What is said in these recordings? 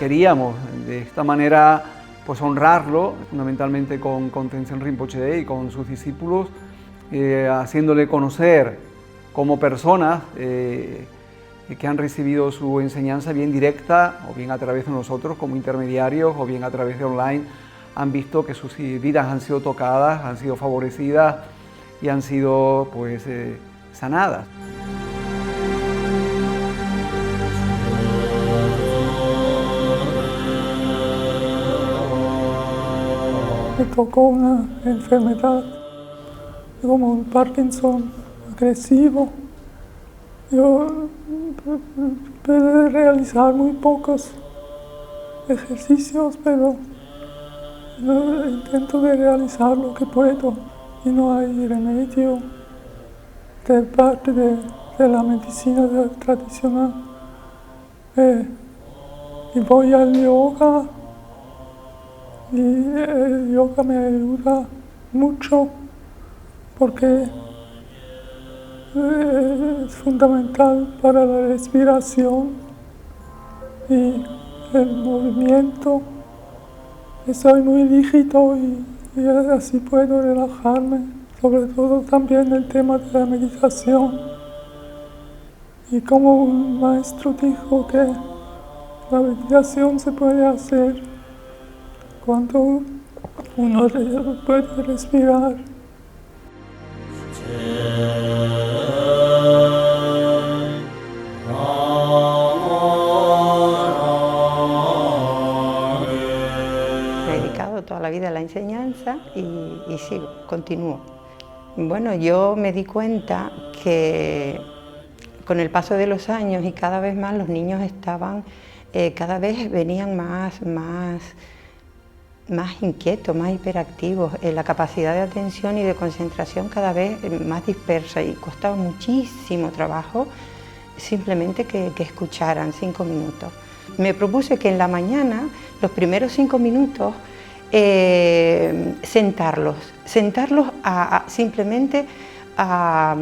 queríamos de esta manera pues honrarlo, fundamentalmente con Tenzin Rinpoche y con sus discípulos, haciéndole conocer como personas que han recibido su enseñanza bien directa, o bien a través de nosotros como intermediarios, o bien a través de online, han visto que sus vidas han sido tocadas, han sido favorecidas y han sido pues sanadas. Me tocó una enfermedad como un Parkinson agresivo. Yo puedo realizar muy pocos ejercicios, pero intento de realizar lo que puedo y no hay remedio de parte de la medicina tradicional. Y voy al yoga y el yoga me ayuda mucho porque es fundamental para la respiración y el movimiento. Soy muy rígido y así puedo relajarme, sobre todo también el tema de la meditación. Y como un maestro dijo que la meditación se puede hacer cuando uno puede respirar. Toda la vida la enseñanza y sigo, continúo. Bueno, yo me di cuenta que con el paso de los años y cada vez más los niños estaban, cada vez venían más inquietos, más hiperactivos, la capacidad de atención y de concentración cada vez más dispersa y costaba muchísimo trabajo simplemente que escucharan 5 minutos. Me propuse que en la mañana, los primeros 5 minutos, sentarlos simplemente a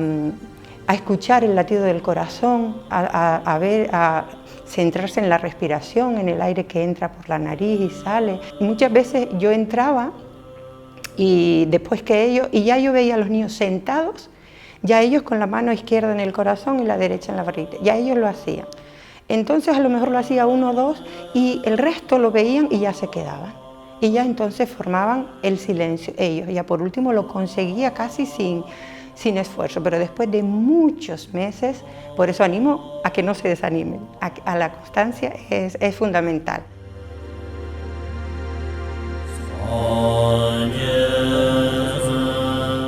escuchar el latido del corazón, a centrarse en la respiración, en el aire que entra por la nariz y sale. Muchas veces yo entraba y después que ellos, y ya yo veía a los niños sentados, ya ellos con la mano izquierda en el corazón y la derecha en la barriga, ya ellos lo hacían. Entonces a lo mejor lo hacía 1 o 2 y el resto lo veían y ya se quedaban. Y ya entonces formaban el silencio ellos. Ya por último lo conseguía casi sin esfuerzo, pero después de muchos meses, por eso animo a que no se desanimen, a la constancia es fundamental.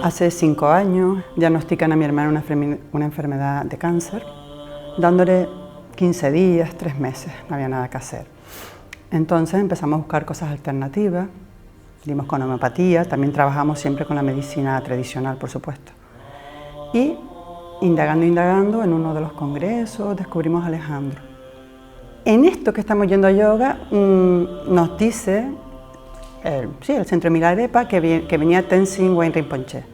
Hace 5 años diagnostican a mi hermana una enfermedad de cáncer, dándole 15 días, 3 meses, no había nada que hacer. Entonces empezamos a buscar cosas alternativas, dimos con homeopatía, también trabajamos siempre con la medicina tradicional, por supuesto. Y indagando en uno de los congresos, descubrimos a Alejandro. En esto que estamos yendo a yoga, nos dice el Centro de Milarepa que venía Tenzin Rinpoche.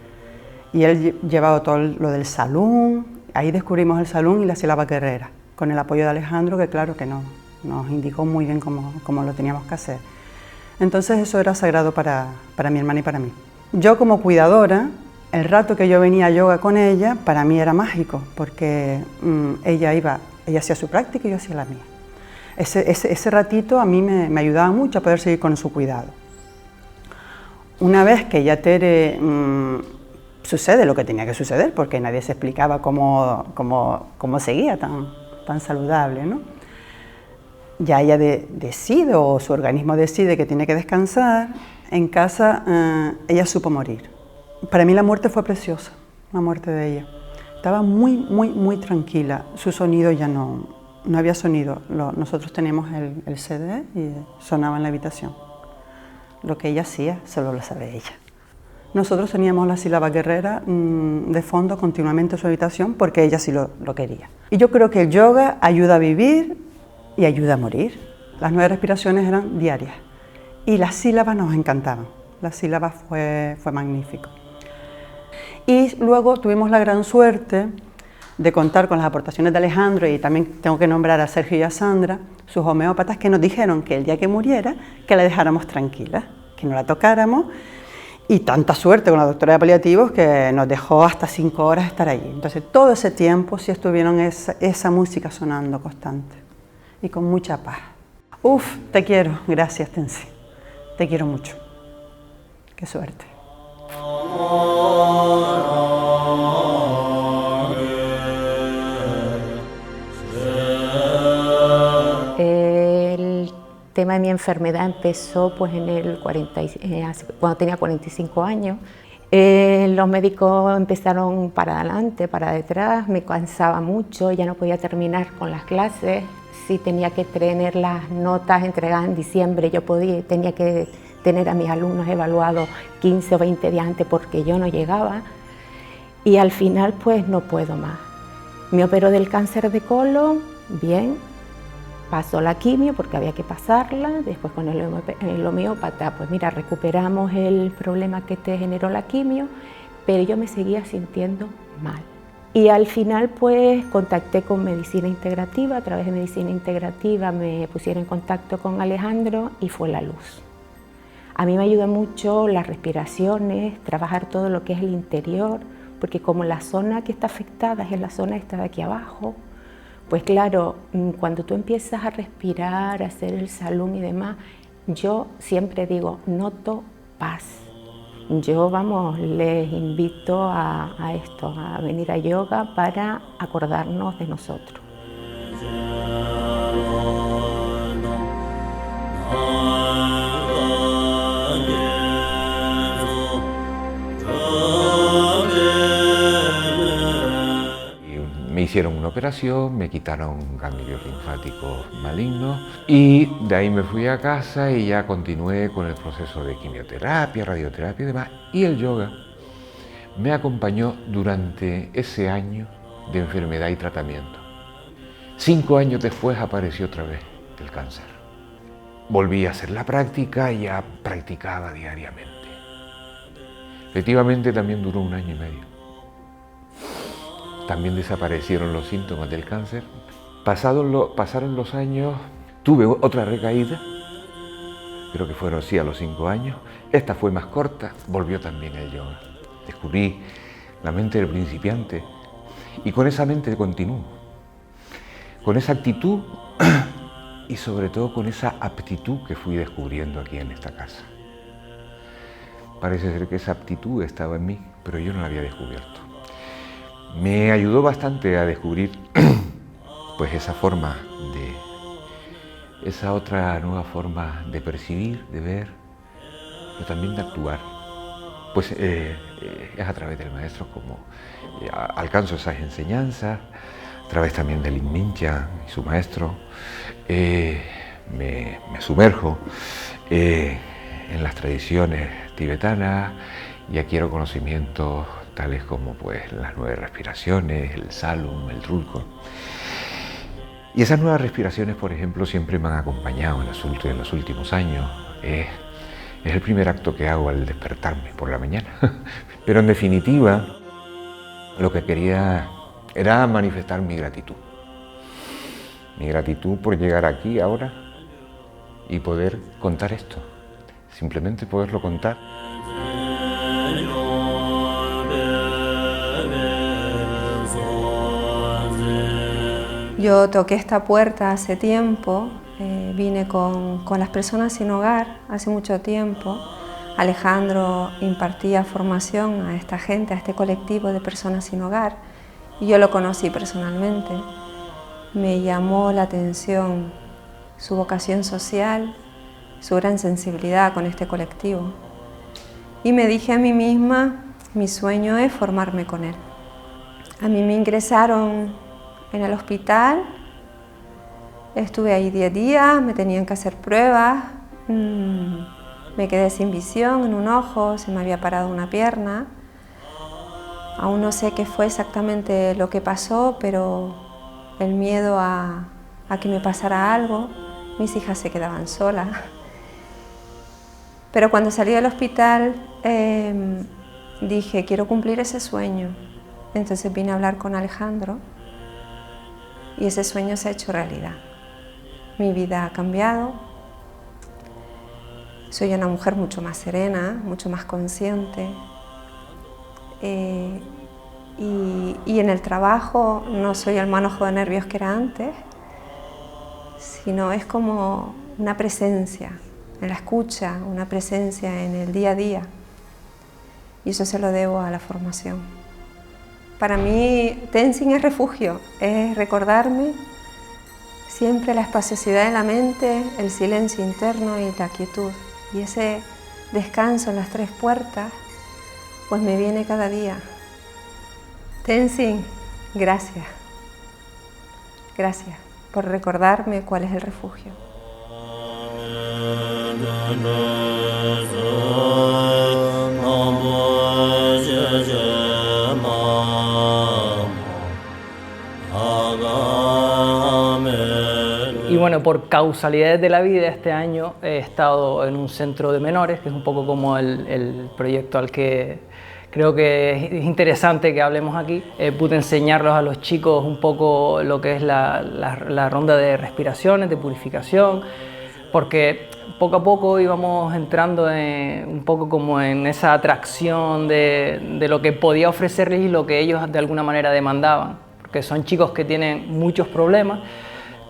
Y él llevaba todo lo del salón, ahí descubrimos el salón y la sílaba guerrera, con el apoyo de Alejandro, que claro que nos indicó muy bien cómo lo teníamos que hacer. Entonces eso era sagrado para mi hermana y para mí. Yo como cuidadora, el rato que yo venía a yoga con ella, para mí era mágico, porque ella hacía su práctica y yo hacía la mía. Ese ratito a mí me ayudaba mucho a poder seguir con su cuidado. Una vez que ya Tere sucede lo que tenía que suceder, porque nadie se explicaba cómo seguía tan saludable, ¿no? Ya ella decide, o su organismo decide que tiene que descansar, en casa ella supo morir. Para mí la muerte fue preciosa, la muerte de ella. Estaba muy tranquila, su sonido ya no había sonido. Nosotros teníamos el CD y sonaba en la habitación. Lo que ella hacía, solo lo sabe ella. Nosotros teníamos la sílaba guerrera de fondo continuamente en su habitación porque ella sí lo quería. Y yo creo que el yoga ayuda a vivir y ayuda a morir. Las 9 respiraciones eran diarias y las sílabas nos encantaban. Las sílabas fue magnífico. Y luego tuvimos la gran suerte de contar con las aportaciones de Alejandro, y también tengo que nombrar a Sergio y a Sandra, sus homeópatas, que nos dijeron que el día que muriera, que la dejáramos tranquila, que no la tocáramos, y tanta suerte con la doctora de paliativos que nos dejó hasta 5 horas estar allí. Entonces todo ese tiempo sí estuvieron esa música sonando constante y con mucha paz. Uf, te quiero, gracias Tensi, te quiero mucho, qué suerte. El tema de mi enfermedad empezó pues cuando tenía 45 años. Los médicos empezaron para adelante, para detrás, me cansaba mucho, ya no podía terminar con las clases. Si tenía que tener las notas entregadas en diciembre, tenía que tener a mis alumnos evaluados 15 o 20 días antes porque yo no llegaba. Y al final pues no puedo más. Me operó del cáncer de colon, bien. Pasó la quimio porque había que pasarla, después con el homeópata, pues mira, recuperamos el problema que te generó la quimio, pero yo me seguía sintiendo mal. Y al final pues contacté con medicina integrativa, a través de medicina integrativa me pusieron en contacto con Alejandro y fue la luz. A mí me ayuda mucho las respiraciones, trabajar todo lo que es el interior, porque como la zona que está afectada es la zona esta de aquí abajo, pues claro, cuando tú empiezas a respirar, a hacer el salum y demás, yo siempre digo, noto paz. Yo, les invito a esto, a venir a yoga para acordarnos de nosotros. Me hicieron una operación, me quitaron ganglios linfáticos malignos y de ahí me fui a casa y ya continué con el proceso de quimioterapia, radioterapia y demás. Y el yoga me acompañó durante ese año de enfermedad y tratamiento. 5 años después apareció otra vez el cáncer. Volví a hacer la práctica y ya practicaba diariamente. Efectivamente también duró 1 año y medio. También desaparecieron los síntomas del cáncer. Pasaron los años, tuve otra recaída, creo que fueron a los 5 años. Esta fue más corta, volvió también el yoga. Descubrí la mente del principiante y con esa mente continúo. Con esa actitud y sobre todo con esa aptitud que fui descubriendo aquí en esta casa. Parece ser que esa aptitud estaba en mí, pero yo no la había descubierto. Me ayudó bastante a descubrir pues esa otra nueva forma de percibir, de ver, pero también de actuar. Pues es a través del maestro como alcanzo esas enseñanzas, a través también del Inmincha y su maestro, me sumerjo en las tradiciones tibetanas y adquiero conocimientos tales como pues las 9 respiraciones, el salum, el trulco. Y esas nuevas respiraciones, por ejemplo, siempre me han acompañado en los últimos años. Es el primer acto que hago al despertarme por la mañana. Pero en definitiva, lo que quería era manifestar mi gratitud. Mi gratitud por llegar aquí ahora y poder contar esto. Simplemente poderlo contar. Yo toqué esta puerta hace tiempo, vine con las personas sin hogar hace mucho tiempo. Alejandro impartía formación a esta gente, a este colectivo de personas sin hogar, y yo lo conocí personalmente. Me llamó la atención su vocación social, su gran sensibilidad con este colectivo. Y me dije a mí misma, mi sueño es formarme con él. A mí me ingresaron en el hospital, estuve ahí 10 días, me tenían que hacer pruebas, me quedé sin visión en un ojo, se me había parado una pierna. Aún no sé qué fue exactamente lo que pasó, pero el miedo a que me pasara algo, mis hijas se quedaban solas. Pero cuando salí del hospital dije, quiero cumplir ese sueño. Entonces vine a hablar con Alejandro y ese sueño se ha hecho realidad. Mi vida ha cambiado, soy una mujer mucho más serena, mucho más consciente. Y en el trabajo no soy el manojo de nervios que era antes, sino es como una presencia en la escucha, una presencia en el día a día. Y eso se lo debo a la formación. Para mí, Tenzin es refugio, es recordarme siempre la espaciosidad de la mente, el silencio interno y la quietud. Y ese descanso en las 3 puertas, pues me viene cada día. Tenzin, gracias. Gracias por recordarme cuál es el refugio. Y bueno, por causalidades de la vida, este año he estado en un centro de menores, que es un poco como el proyecto al que creo que es interesante que hablemos aquí. Pude enseñarlos a los chicos un poco lo que es la ronda de respiraciones, de purificación, porque poco a poco íbamos entrando un poco como en esa atracción de lo que podía ofrecerles y lo que ellos de alguna manera demandaban, porque son chicos que tienen muchos problemas,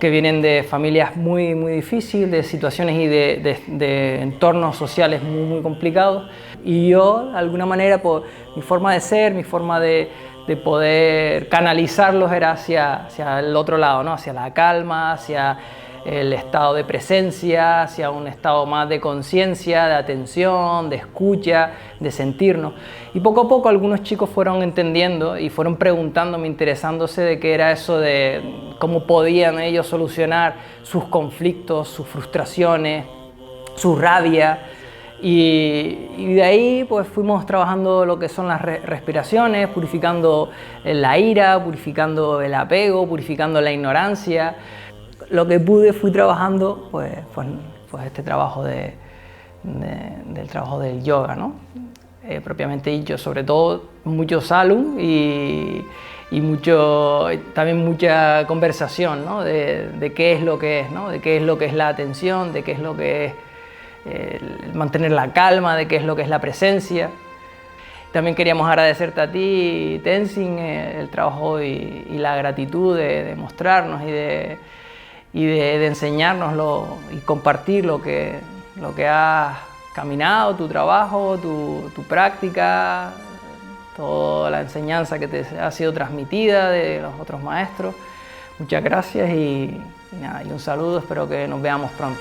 que vienen de familias muy difíciles, de situaciones y de entornos sociales muy complicados. Y yo, de alguna manera, por mi forma de ser, mi forma de poder canalizarlos era hacia el otro lado, ¿no? Hacia la calma, hacia el estado de presencia, hacia un estado más de conciencia, de atención, de escucha, de sentirnos. Y poco a poco algunos chicos fueron entendiendo y fueron preguntándome, interesándose de qué era eso, de cómo podían ellos solucionar sus conflictos, sus frustraciones, su rabia. Y de ahí pues fuimos trabajando lo que son las respiraciones, purificando la ira, purificando el apego, purificando la ignorancia. Lo que pude fui trabajando pues este trabajo del trabajo del yoga, ¿no? Propiamente dicho, sobre todo mucho salum y también mucha conversación, ¿no? de qué es lo que es, ¿no? De qué es lo que es la atención, de qué es lo que es mantener la calma, de qué es lo que es la presencia. También queríamos agradecerte a ti, Tenzin, el trabajo y la gratitud de mostrarnos y de enseñarnos y compartir lo que has caminado, tu trabajo, tu práctica, toda la enseñanza que te ha sido transmitida de los otros maestros. Muchas gracias y nada, y un saludo, espero que nos veamos pronto.